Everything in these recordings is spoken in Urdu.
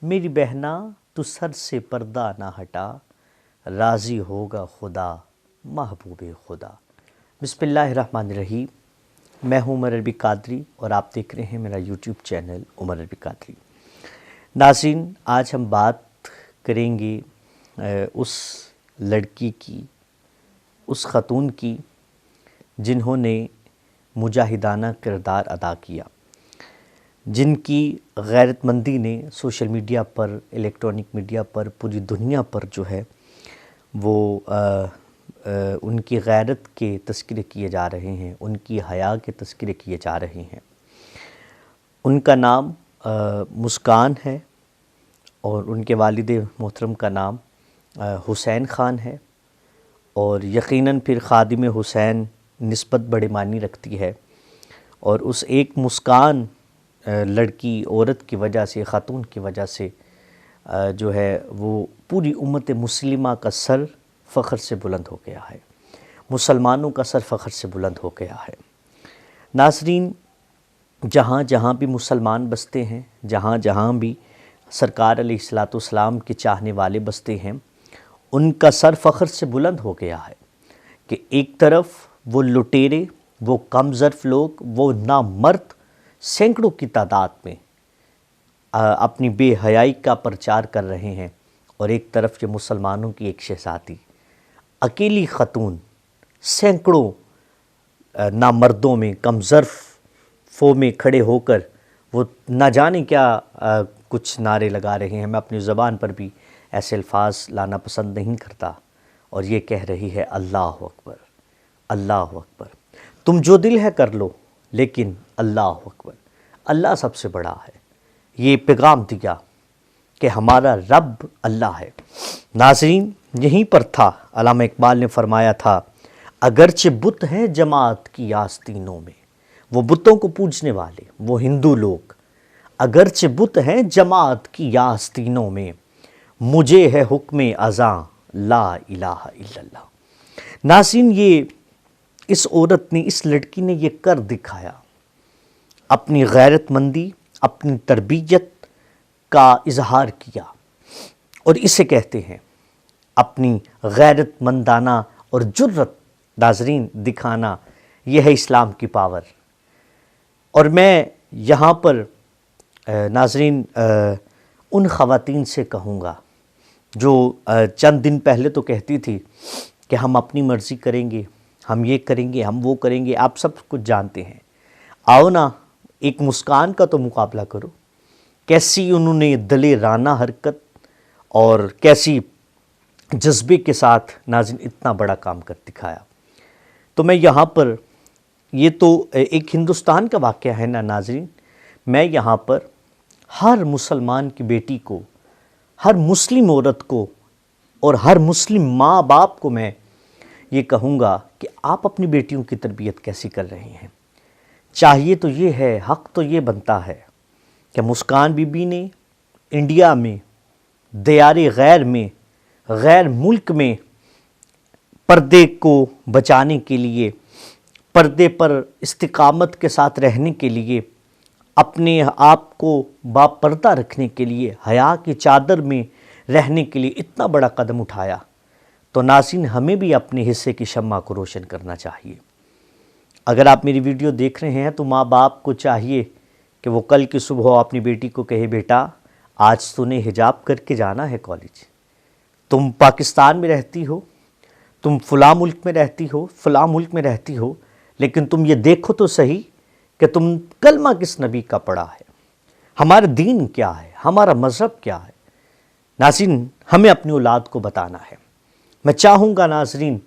میری بہنا تو سر سے پردہ نہ ہٹا، راضی ہوگا خدا محبوب خدا۔ بسم اللہ الرحمن الرحیم۔ میں ہوں عمر عربی قادری اور آپ دیکھ رہے ہیں میرا یوٹیوب چینل عمر عربی قادری۔ ناظرین، آج ہم بات کریں گے اس لڑکی کی، اس خاتون کی جنہوں نے مجاہدانہ کردار ادا کیا، جن کی غیرت مندی نے سوشل میڈیا پر، الیکٹرانک میڈیا پر، پوری دنیا پر جو ہے وہ ان کی غیرت کے تذکرے کیے جا رہے ہیں، ان کی حیا کے تذکرے کیے جا رہے ہیں۔ ان کا نام مسکان ہے اور ان کے والد محترم کا نام حسین خان ہے، اور یقیناً پھر خادم حسین نسبت بڑے معنی رکھتی ہے، اور اس ایک مسکان لڑکی، عورت کی وجہ سے، خاتون کی وجہ سے جو ہے وہ پوری امت مسلمہ کا سر فخر سے بلند ہو گیا ہے، مسلمانوں کا سر فخر سے بلند ہو گیا ہے۔ ناظرین، جہاں جہاں بھی مسلمان بستے ہیں، جہاں جہاں بھی سرکار علیہ السلام کے چاہنے والے بستے ہیں، ان کا سر فخر سے بلند ہو گیا ہے کہ ایک طرف وہ لٹیرے، وہ کم ظرف لوگ، وہ نامرد سینکڑوں کی تعداد میں اپنی بے حیائی کا پرچار کر رہے ہیں، اور ایک طرف یہ مسلمانوں کی ایک شہزادی، اکیلی خاتون، سینکڑوں نامردوں میں، کم ظرفوں میں کھڑے ہو کر وہ نہ جانے کیا کچھ نعرے لگا رہے ہیں۔ میں اپنی زبان پر بھی ایسے الفاظ لانا پسند نہیں کرتا، اور یہ کہہ رہی ہے اللہ اکبر، اللہ اکبر، تم جو دل ہے کر لو، لیکن اللہ اکبر، اللہ سب سے بڑا ہے۔ یہ پیغام دیا کہ ہمارا رب اللہ ہے۔ ناظرین، یہیں پر تھا علامہ اقبال نے فرمایا تھا، اگرچہ بت ہیں جماعت کی آستینوں میں، وہ بتوں کو پوجنے والے، وہ ہندو لوگ، اگرچہ بت ہیں جماعت کی آستینوں میں، مجھے ہے حکم اذاں لا الہ الا اللہ۔ ناظرین، یہ اس عورت نے، اس لڑکی نے یہ کر دکھایا، اپنی غیرت مندی، اپنی تربیت کا اظہار کیا، اور اسے کہتے ہیں اپنی غیرت مندانہ اور جرت ناظرین دکھانا۔ یہ ہے اسلام کی پاور۔ اور میں یہاں پر ناظرین ان خواتین سے کہوں گا جو چند دن پہلے تو کہتی تھی کہ ہم اپنی مرضی کریں گے، ہم یہ کریں گے، ہم وہ کریں گے، آپ سب کچھ جانتے ہیں۔ آؤ نا ایک مسکان کا تو مقابلہ کرو، کیسی انہوں نے دلیرانہ حرکت اور کیسی جذبے کے ساتھ ناظرین اتنا بڑا کام کر دکھایا۔ تو میں یہاں پر، یہ تو ایک ہندوستان کا واقعہ ہے نا ناظرین، میں یہاں پر ہر مسلمان کی بیٹی کو، ہر مسلم عورت کو اور ہر مسلم ماں باپ کو میں یہ کہوں گا کہ آپ اپنی بیٹیوں کی تربیت کیسی کر رہے ہیں۔ چاہیے تو یہ ہے، حق تو یہ بنتا ہے کہ مسکان بی بی نے انڈیا میں، دیار غیر میں، غیر ملک میں پردے کو بچانے کے لیے، پردے پر استقامت کے ساتھ رہنے کے لیے، اپنے آپ کو باپردہ رکھنے کے لیے، حیا کی چادر میں رہنے کے لیے اتنا بڑا قدم اٹھایا، تو ناظرین ہمیں بھی اپنے حصے کی شمع کو روشن کرنا چاہیے۔ اگر آپ میری ویڈیو دیکھ رہے ہیں تو ماں باپ کو چاہیے کہ وہ کل کی صبح اپنی بیٹی کو کہے، بیٹا آج تو نے حجاب کر کے جانا ہے کالج، تم پاکستان میں رہتی ہو، تم فلاں ملک میں رہتی ہو، فلاں ملک میں رہتی ہو، لیکن تم یہ دیکھو تو صحیح کہ تم کلمہ کس نبی کا پڑھا ہے، ہمارا دین کیا ہے، ہمارا مذہب کیا ہے۔ ناظرین ہمیں اپنی اولاد کو بتانا ہے۔ میں چاہوں گا ناظرین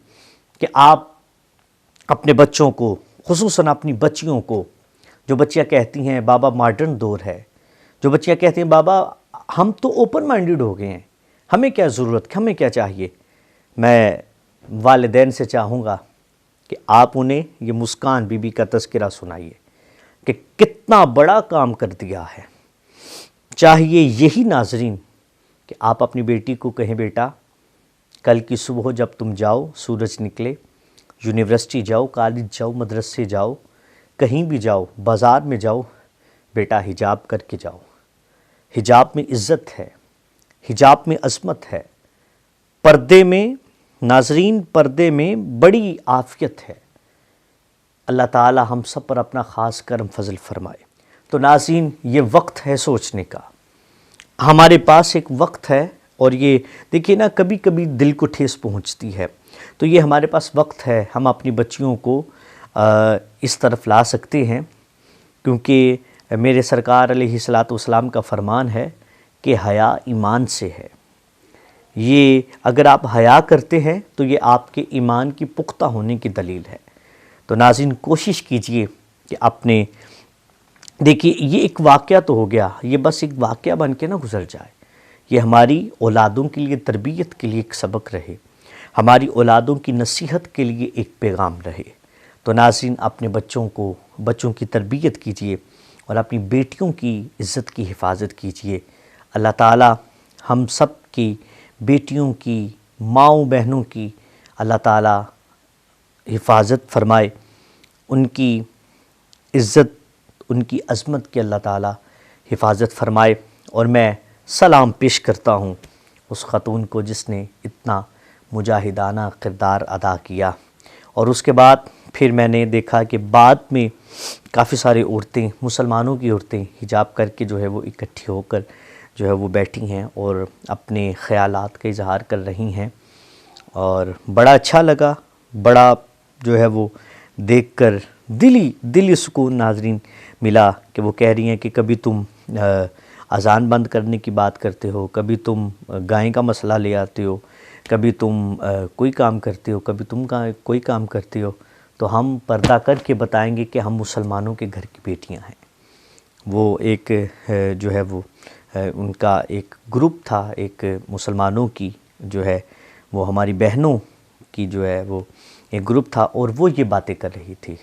کہ آپ اپنے بچوں کو، خصوصاً اپنی بچیوں کو، جو بچیاں کہتی ہیں بابا ماڈرن دور ہے، جو بچیاں کہتی ہیں بابا ہم تو اوپن مائنڈڈ ہو گئے ہیں، ہمیں کیا ضرورت، ہمیں کیا چاہیے، میں والدین سے چاہوں گا کہ آپ انہیں یہ مسکان بی بی کا تذکرہ سنائیے کہ کتنا بڑا کام کر دیا ہے۔ چاہیے یہی ناظرین کہ آپ اپنی بیٹی کو کہیں، بیٹا کل کی صبح جب تم جاؤ، سورج نکلے، یونیورسٹی جاؤ، کالج جاؤ، مدرسے جاؤ، کہیں بھی جاؤ، بازار میں جاؤ، بیٹا حجاب کر کے جاؤ، حجاب میں عزت ہے، حجاب میں عظمت ہے، پردے میں ناظرین پردے میں بڑی عافیت ہے۔ اللہ تعالی ہم سب پر اپنا خاص کرم فضل فرمائے۔ تو ناظرین یہ وقت ہے سوچنے کا، ہمارے پاس ایک وقت ہے، اور یہ دیکھیے نا کبھی کبھی دل کو ٹھیس پہنچتی ہے، تو یہ ہمارے پاس وقت ہے، ہم اپنی بچیوں کو اس طرف لا سکتے ہیں، کیونکہ میرے سرکار علیہ الصلاۃ والسلام کا فرمان ہے کہ حیا ایمان سے ہے۔ یہ اگر آپ حیا کرتے ہیں تو یہ آپ کے ایمان کی پختہ ہونے کی دلیل ہے۔ تو ناظرین کوشش کیجئے کہ اپنے دیکھیے یہ ایک واقعہ تو ہو گیا، یہ بس ایک واقعہ بن کے نہ گزر جائے، یہ ہماری اولادوں کے لیے تربیت کے لیے ایک سبق رہے، ہماری اولادوں کی نصیحت کے لیے ایک پیغام رہے۔ تو ناظرین اپنے بچوں کی تربیت کیجئے اور اپنی بیٹیوں کی عزت کی حفاظت کیجئے۔ اللہ تعالی ہم سب کی بیٹیوں کی، ماؤں بہنوں کی اللہ تعالی حفاظت فرمائے، ان کی عزت، ان کی عظمت کی اللہ تعالی حفاظت فرمائے۔ اور میں سلام پیش کرتا ہوں اس خاتون کو جس نے اتنا مجاہدانہ کردار ادا کیا۔ اور اس کے بعد پھر میں نے دیکھا کہ بعد میں کافی ساری عورتیں، مسلمانوں کی عورتیں حجاب کر کے جو ہے وہ اکٹھی ہو کر جو ہے وہ بیٹھی ہیں اور اپنے خیالات کا اظہار کر رہی ہیں، اور بڑا اچھا لگا، بڑا جو ہے وہ دیکھ کر دلی سکون ناظرین ملا کہ وہ کہہ رہی ہیں کہ کبھی تم اذان بند کرنے کی بات کرتے ہو، کبھی تم گائے کا مسئلہ لے آتے ہو، کبھی تم کوئی کام کرتے ہو، کبھی تم کوئی کام کرتے ہو، تو ہم پردہ کر کے بتائیں گے کہ ہم مسلمانوں کے گھر کی بیٹیاں ہیں۔ وہ ایک جو ہے وہ ان کا ایک گروپ تھا، ایک مسلمانوں کی جو ہے وہ ہماری بہنوں کی جو ہے وہ ایک گروپ تھا، اور وہ یہ باتیں کر رہی تھی۔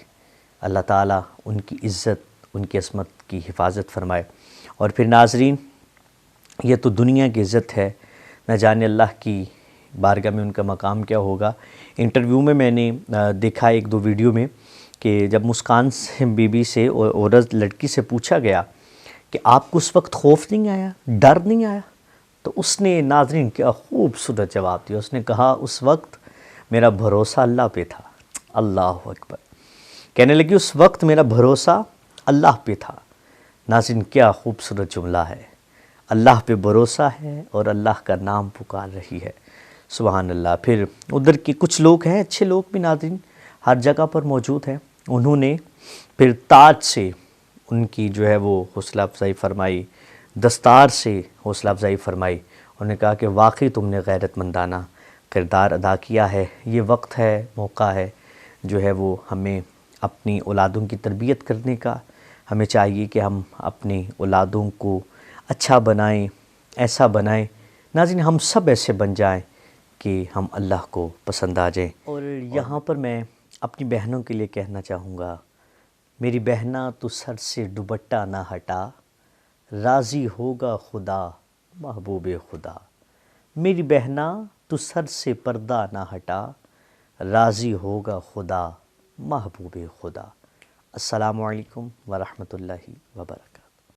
اللہ تعالیٰ ان کی عزت، ان کی عصمت کی حفاظت فرمائے۔ اور پھر ناظرین یہ تو دنیا کی عزت ہے، نہ جانے اللہ کی بارگاہ میں ان کا مقام کیا ہوگا۔ انٹرویو میں نے دیکھا ایک دو ویڈیو میں کہ جب مسکان بی بی سے اور لڑکی سے پوچھا گیا کہ آپ کو اس وقت خوف نہیں آیا، ڈر نہیں آیا، تو اس نے ناظرین کیا خوبصورت جواب دیا۔ اس نے کہا اس وقت میرا بھروسہ اللہ پہ تھا۔ اللہ اکبر، کہنے لگی اس وقت میرا بھروسہ اللہ پہ تھا۔ ناظرین کیا خوبصورت جملہ ہے، اللہ پہ بھروسہ ہے اور اللہ کا نام پکار رہی ہے، سبحان اللہ۔ پھر ادھر کے کچھ لوگ ہیں، اچھے لوگ بھی ناظرین ہر جگہ پر موجود ہیں، انہوں نے پھر تاج سے ان کی جو ہے وہ حوصلہ افزائی فرمائی، دستار سے حوصلہ افزائی فرمائی۔ انہوں نے کہا کہ واقعی تم نے غیرت مندانہ کردار ادا کیا ہے۔ یہ وقت ہے، موقع ہے جو ہے وہ ہمیں اپنی اولادوں کی تربیت کرنے کا۔ ہمیں چاہیے کہ ہم اپنی اولادوں کو اچھا بنائیں، ایسا بنائیں ناظرین، ہم سب ایسے بن جائیں کہ ہم اللہ کو پسند آ جائیں۔ اور یہاں پر میں اپنی بہنوں کے لیے کہنا چاہوں گا، میری بہنا تو سر سے دوپٹہ نہ ہٹا، راضی ہوگا خدا محبوب خدا۔ میری بہنا تو سر سے پردہ نہ ہٹا، راضی ہوگا خدا محبوب خدا۔ السلام علیکم ورحمۃ اللہ وبرکاتہ۔